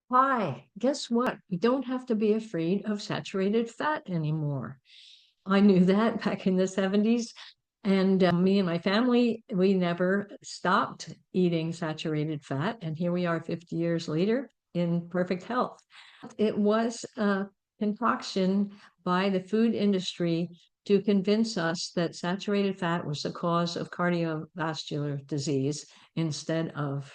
Hi, guess what? We don't have to be afraid of saturated fat anymore. I knew that back in the 70s. And me and my family, we never stopped eating saturated fat. And here we are 50 years later in perfect health. It was a concoction by the food industry to convince us that saturated fat was the cause of cardiovascular disease instead of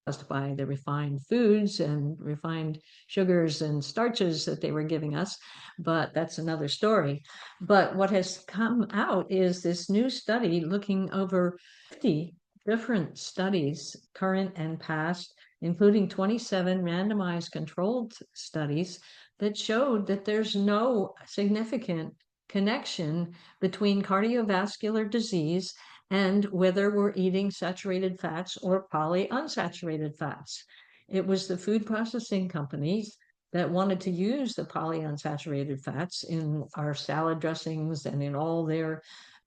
caused by the refined foods and refined sugars and starches that they were giving us, but that's another story. But what has come out is this new study looking over 50 different studies, current and past, including 27 randomized controlled studies that showed that there's no significant connection between cardiovascular disease and whether we're eating saturated fats or polyunsaturated fats. It was the food processing companies that wanted to use the polyunsaturated fats in our salad dressings and in all their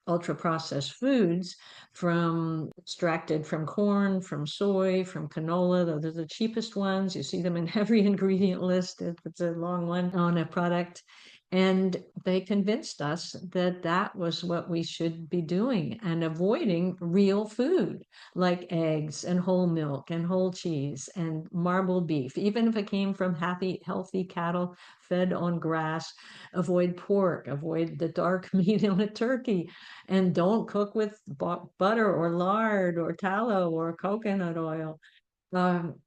ultra processed foods from extracted from corn, from soy, from canola. Those are the cheapest ones. You see them in every ingredient list. It's a long one on a product. And they convinced us that that was what we should be doing and avoiding real food like eggs and whole milk and whole cheese and marbled beef, even if it came from happy, healthy cattle fed on grass. Avoid pork, avoid the dark meat on a turkey, and don't cook with butter or lard or tallow or coconut oil.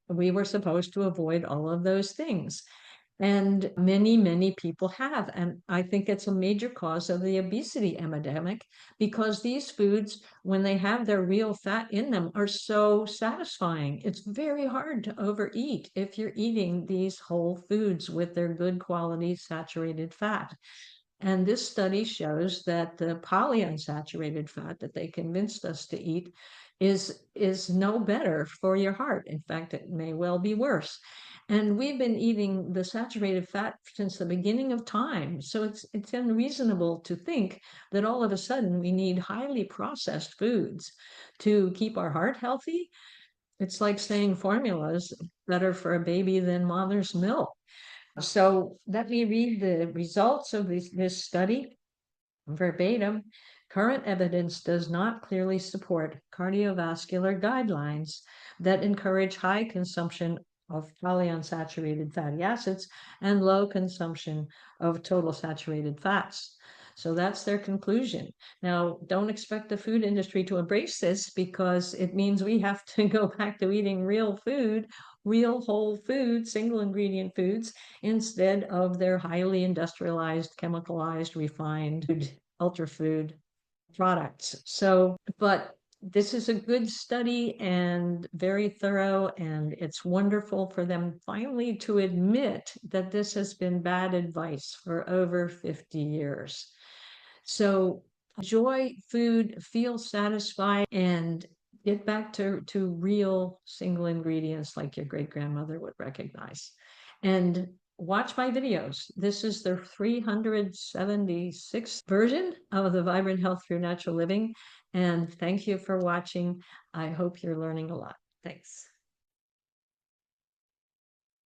We were supposed to avoid all of those things. And many people have. And I think it's a major cause of the obesity epidemic because these foods, when they have their real fat in them, are so satisfying. It's very hard to overeat if you're eating these whole foods with their good quality saturated fat. And this study shows that the polyunsaturated fat that they convinced us to eat is no better for your heart. In fact, it may well be worse. And we've been eating the saturated fat since the beginning of time. So it's unreasonable to think that all of a sudden we need highly processed foods to keep our heart healthy. It's like saying formula's better for a baby than mother's milk. So let me read the results of this study verbatim. Current evidence does not clearly support cardiovascular guidelines that encourage high consumption of polyunsaturated fatty acids and low consumption of total saturated fats. So that's their conclusion. Now, don't expect the food industry to embrace this because it means we have to go back to eating real food, real whole food, single ingredient foods, instead of their highly industrialized, chemicalized, refined ultra food products. So, but this is a good study and very thorough, and it's wonderful for them finally to admit that this has been bad advice for over 50 years. So enjoy food, feel satisfied, and get back to real single ingredients like your great grandmother would recognize. And watch my videos. This is the 376th version of the Vibrant Health Through Natural Living. And thank you for watching. I hope you're learning a lot. Thanks.